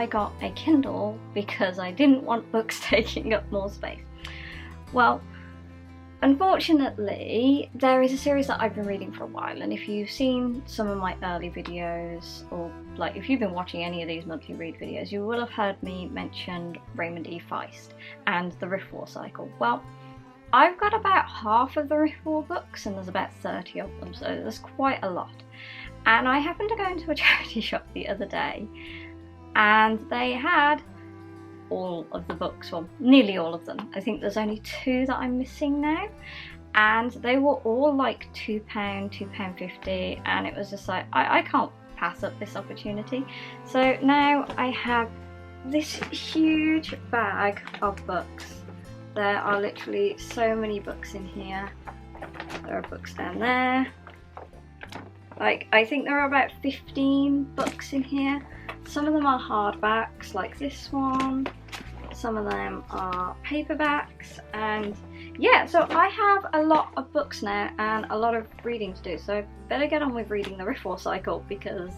I got a Kindle because I didn't want books taking up more space. Well, unfortunately, there is a series that I've been reading for a while, and if you've seen some of my early videos, or like if you've been watching any of these monthly read videos, you will have heard me mention Raymond E. Feist and the Riftwar cycle. Well, I've got about half of the Riftwar books, and there's about 30 of them, so there's quite a lot. And I happened to go into a charity shop the other day, and they had all of the books, well, nearly all of them. I think there's only 2 that I'm missing now, and they were all like £2, £2.50, and it was just like, I can't pass up this opportunity. So now I have this huge bag of books. There are literally so many books in here. There are books down there. Like, I think there are about 15 books in here. Some of them are hardbacks, like this one. Some of them are paperbacks, and yeah, so I have a lot of books now and a lot of reading to do, so I better get on with reading the Riftwar cycle because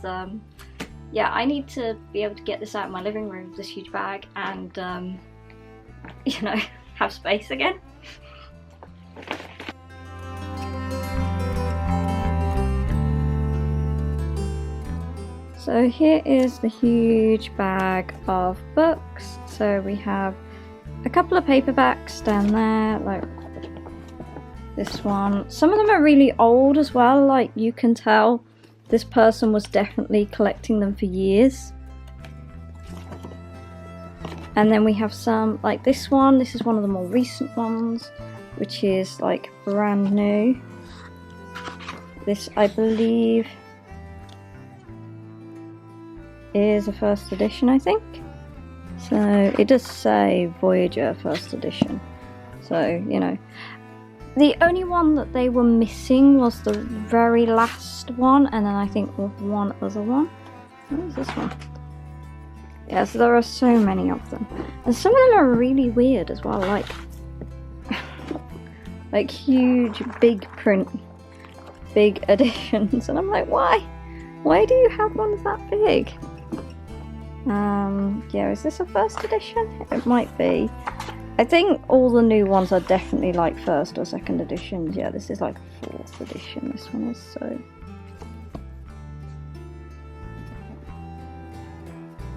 yeah, I need to be able to get this out of my living room, this huge bag, and you know, have space again. So here is the huge bag of books. So we have a couple of paperbacks down there, like this one. Some of them are really old as well, like you can tell this person was definitely collecting them for years. And then we have some, like this one. This is one of the more recent ones, which is like brand new. This, I believe, is a first edition, I think. So it does say Voyager first edition. So, you know, the only one that they were missing was the very last one, and then I think one other one. What is this one? Yeah, so there are so many of them. And some of them are really weird as well, like like huge, big print, big editions. And I'm like, why? Why do you have ones that big? Yeah, is this a first edition? It might be. I think all the new ones are definitely like first or second editions. Yeah, this is like fourth edition. This one is so.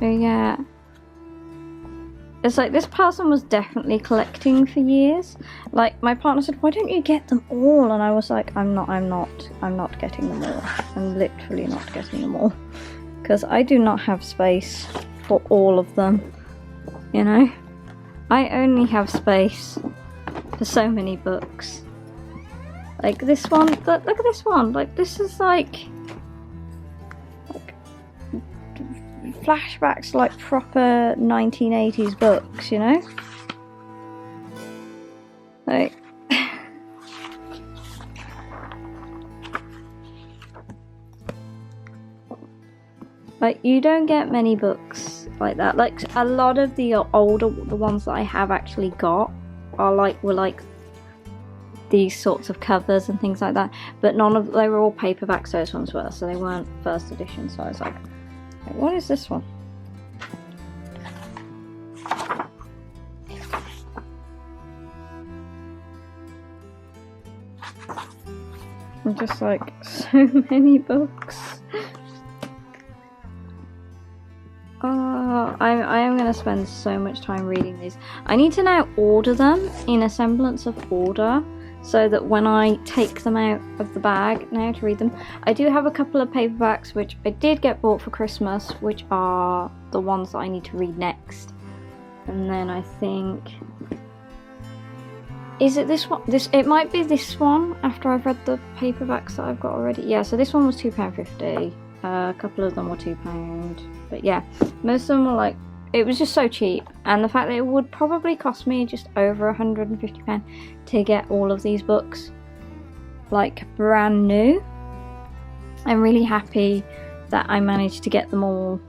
Oh yeah. It's like this person was definitely collecting for years. Like my partner said, "Why don't you get them all?" And I was like, I'm not getting them all. I'm literally not getting them all. Because I do not have space for all of them, you know? I only have space for so many books. Like this one, look at this one, like this is like flashbacks, like proper 1980s books, you know? Like like, you don't get many books like that. Like, a lot of the older, the ones that I have actually got are like, were like these sorts of covers and things like that. But none of, they were all paperbacks, those ones were, so they weren't first edition. So I was like, what is this one? I'm just like, so many books. Oh, I am going to spend so much time reading these. I need to now order them in a semblance of order, so that when I take them out of the bag now to read them. I do have a couple of paperbacks which I did get bought for Christmas, which are the ones that I need to read next. And then I think... Is it this one? It might be this one after I've read the paperbacks that I've got already. Yeah, so this one was £2.50. A couple of them were £2. But yeah, most of them were like, it was just so cheap. And the fact that it would probably cost me just over £150 to get all of these books, like brand new. I'm really happy that I managed to get them all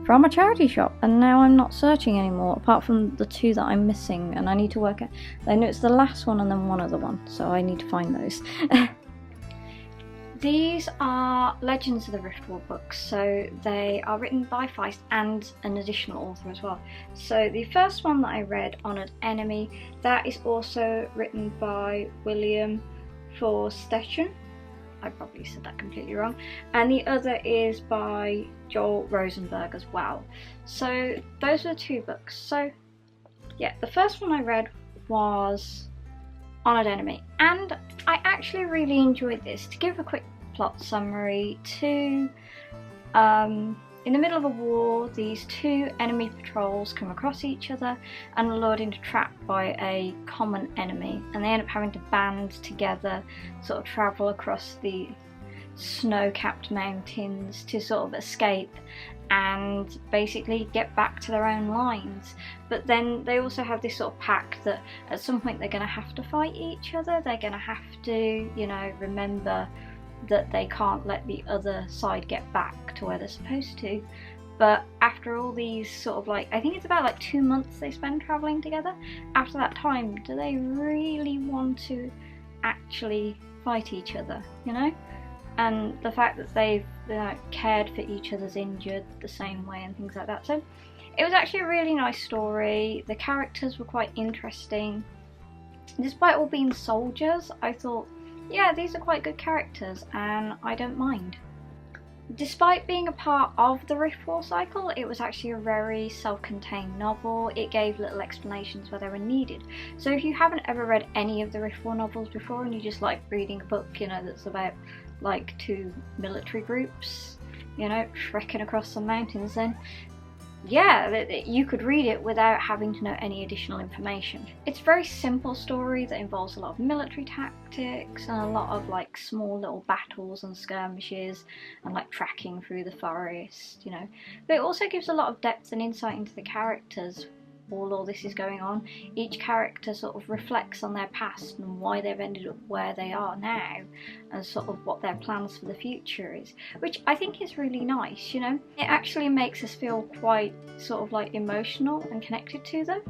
from a charity shop, and now I'm not searching anymore, apart from the 2 that I'm missing, and I need to work out. I know it's the last one and then one other one, so I need to find those. These are Legends of the Riftwar books, so they are written by Feist and an additional author as well. So the first one that I read, Honoured Enemy, that is also written by William Forstechen. I probably said that completely wrong. And the other is by Joel Rosenberg as well. So those are the two books. So yeah, the first one I read was Honoured Enemy, and I actually really enjoyed this. To give a quick plot summary, in the middle of a war, these two enemy patrols come across each other and are lured into trap by a common enemy, and they end up having to band together, sort of travel across the snow-capped mountains to sort of escape and basically get back to their own lines. But then they also have this sort of pact that at some point they're going to have to fight each other. They're going to have to, you know, remember that they can't let the other side get back to where they're supposed to. But after all these sort of like, I think it's about like 2 months they spend travelling together, after that time, do they really want to actually fight each other, you know? And the fact that they've cared for each other's injured the same way and things like that. So it was actually a really nice story. The characters were quite interesting. Despite all being soldiers, I thought, yeah, these are quite good characters and I don't mind. Despite being a part of the Riftwar cycle, it was actually a very self-contained novel. It gave little explanations where they were needed. So if you haven't ever read any of the Riftwar novels before and you just like reading a book, you know, that's about like two military groups, you know, trekking across some mountains, then yeah, you could read it without having to know any additional information. It's a very simple story that involves a lot of military tactics and a lot of like small little battles and skirmishes and like tracking through the forest, you know. But it also gives a lot of depth and insight into the characters while all this is going on. Each character sort of reflects on their past and why they've ended up where they are now and sort of what their plans for the future is, which I think is really nice, you know. It actually makes us feel quite sort of like emotional and connected to them,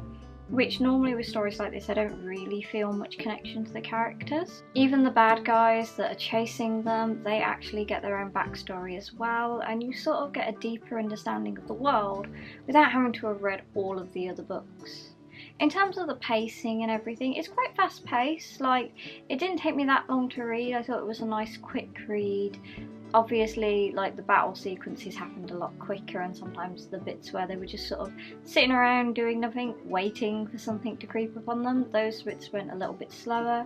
which normally with stories like this I don't really feel much connection to the characters. Even the bad guys that are chasing them, they actually get their own backstory as well, and you sort of get a deeper understanding of the world without having to have read all of the other books. In terms of the pacing and everything, it's quite fast paced. Like, it didn't take me that long to read. I thought it was a nice quick read. Obviously, like, the battle sequences happened a lot quicker, and sometimes the bits where they were just sort of sitting around doing nothing, waiting for something to creep upon them, those bits went a little bit slower.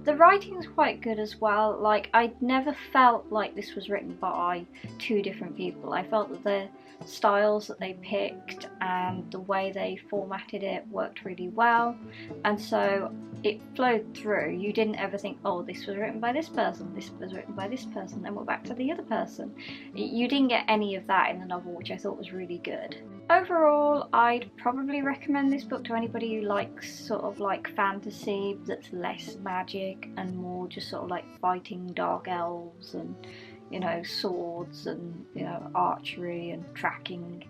The writing's quite good as well. Like, I never felt like this was written by two different people. I felt that the styles that they picked and the way they formatted it worked really well, and so it flowed through. You didn't ever think, oh, this was written by this person, this was written by this person, then we're back to the other person. You didn't get any of that in the novel, which I thought was really good. Overall, I'd probably recommend this book to anybody who likes sort of like fantasy that's less magic and more just sort of like fighting dark elves and, you know, swords and, you know, archery and tracking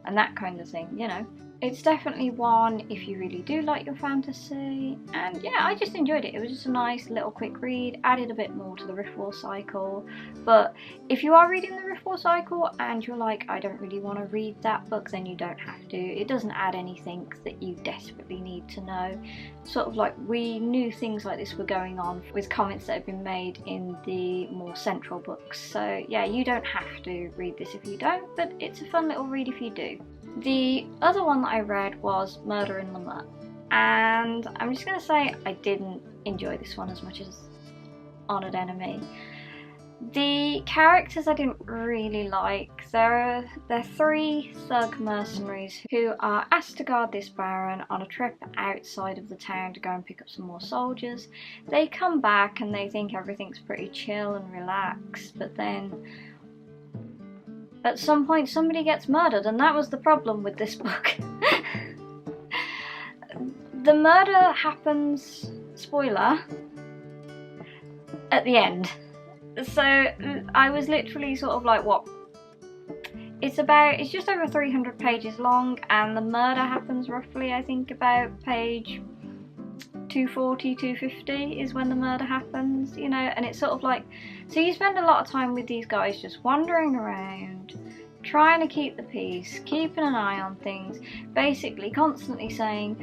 and that kind of thing, you know. It's definitely one if you really do like your fantasy, and yeah, I just enjoyed it. It was just a nice little quick read, added a bit more to the Riftwar cycle. But if you are reading the Riftwar cycle and you're like, I don't really want to read that book, then you don't have to. It doesn't add anything that you desperately need to know. Sort of like, we knew things like this were going on with comments that have been made in the more central books. So yeah, you don't have to read this if you don't, but it's a fun little read if you do. The other one that I read was Murder in LaMut, and I'm just going to say I didn't enjoy this one as much as Honoured Enemy. The characters I didn't really like. They're three thug mercenaries who are asked to guard this baron on a trip outside of the town to go and pick up some more soldiers. They come back and they think everything's pretty chill and relaxed, but then at some point somebody gets murdered, and that was the problem with this book. The murder happens, spoiler, at the end. So I was literally sort of like, what? It's just over 300 pages long, and the murder happens roughly, I think, about page 2:40, 2:50 is when the murder happens, you know, and it's sort of like, so you spend a lot of time with these guys just wandering around, trying to keep the peace, keeping an eye on things, basically constantly saying,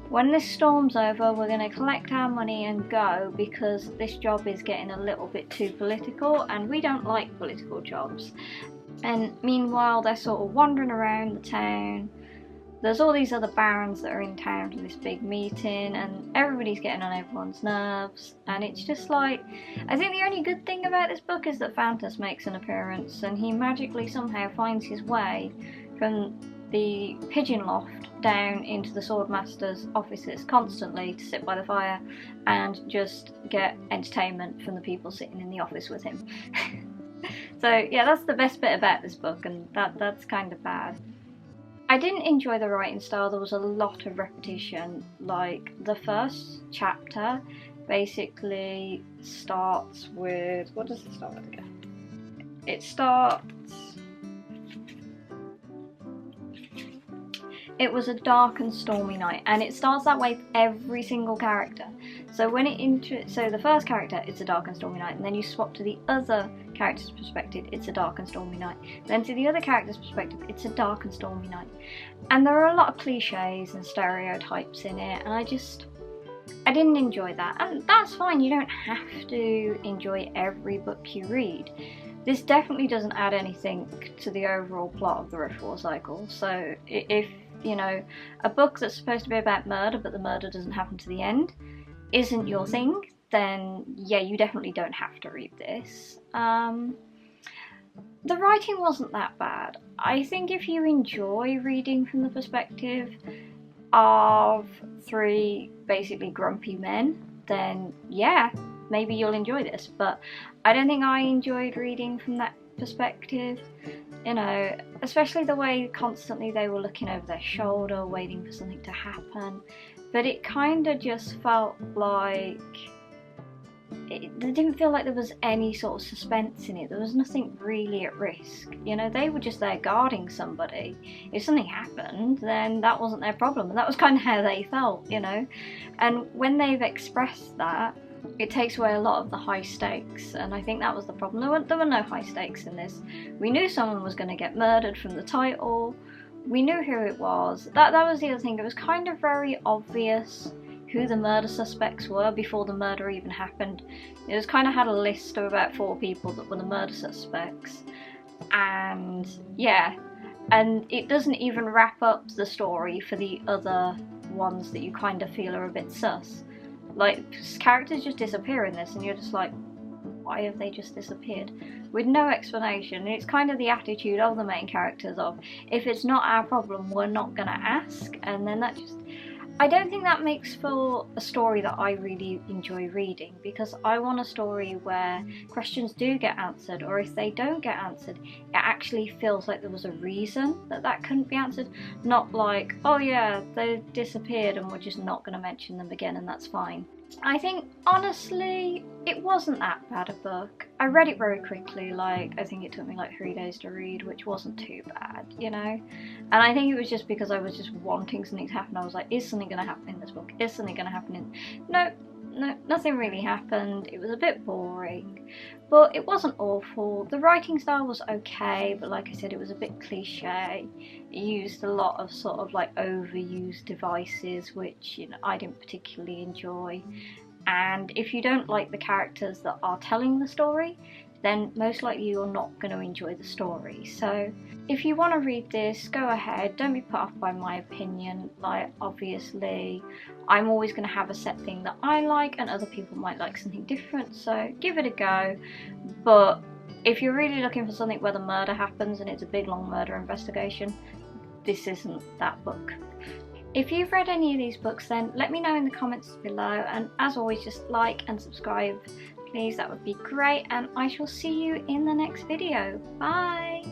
when this storm's over, we're going to collect our money and go, because this job is getting a little bit too political and we don't like political jobs. And meanwhile, they're sort of wandering around the town. There's all these other barons that are in town for this big meeting, and everybody's getting on everyone's nerves, and it's just like, I think the only good thing about this book is that Phantus makes an appearance, and he magically somehow finds his way from the pigeon loft down into the Swordmaster's offices constantly to sit by the fire and just get entertainment from the people sitting in the office with him. So yeah, that's the best bit about this book, and that's kind of bad. I didn't enjoy the writing style. There was a lot of repetition. Like, the first chapter basically starts with, what does it start with again? It starts, it was a dark and stormy night, and it starts that way for every single character. So when so the first character, it's a dark and stormy night, and then you swap to the other character's perspective, it's a dark and stormy night. Then to the other character's perspective, it's a dark and stormy night. And there are a lot of cliches and stereotypes in it, and I didn't enjoy that. And that's fine, you don't have to enjoy every book you read. This definitely doesn't add anything to the overall plot of the Riftwar cycle. So if, you know, a book that's supposed to be about murder, but the murder doesn't happen to the end, isn't your thing, then yeah, you definitely don't have to read this. The writing wasn't that bad. I think if you enjoy reading from the perspective of three basically grumpy men, then yeah, maybe you'll enjoy this, but I don't think I enjoyed reading from that perspective. You know, especially the way constantly they were looking over their shoulder, waiting for something to happen. But it kind of just felt like, it didn't feel like there was any sort of suspense in it. There was nothing really at risk. You know, they were just there guarding somebody. If something happened, then that wasn't their problem. And that was kind of how they felt, you know. And when they've expressed that, it takes away a lot of the high stakes, and I think that was the problem. There were no high stakes in this. We knew someone was going to get murdered from the title. We knew who it was. That was the other thing. It was kind of very obvious who the murder suspects were before the murder even happened. It was kind of had a list of about 4 people that were the murder suspects, and yeah, and it doesn't even wrap up the story for the other ones that you kind of feel are a bit sus. Like, characters just disappear in this, and you're just like, why have they just disappeared? With no explanation. And it's kind of the attitude of the main characters of, if it's not our problem, we're not gonna ask. And then that just, I don't think that makes for a story that I really enjoy reading, because I want a story where questions do get answered, or if they don't get answered, it actually feels like there was a reason that couldn't be answered. Not like, oh yeah, they disappeared and we're just not going to mention them again and that's fine. I think, honestly, it wasn't that bad a book. I read it very quickly, like, I think it took me like 3 days to read, which wasn't too bad, you know? And I think it was just because I was just wanting something to happen. I was like, is something going to happen in this book? Is something going to happen in... No, nothing really happened. It was a bit boring, but it wasn't awful. The writing style was okay, but like I said, it was a bit cliche. It used a lot of sort of like overused devices, which, you know, I didn't particularly enjoy. And if you don't like the characters that are telling the story, then most likely you're not going to enjoy the story. So if you want to read this, go ahead. Don't be put off by my opinion. Like, obviously, I'm always going to have a set thing that I like, and other people might like something different, so give it a go. But if you're really looking for something where the murder happens and it's a big long murder investigation, this isn't that book. If you've read any of these books, then let me know in the comments below, and as always, just like and subscribe, please, that would be great, and I shall see you in the next video. Bye!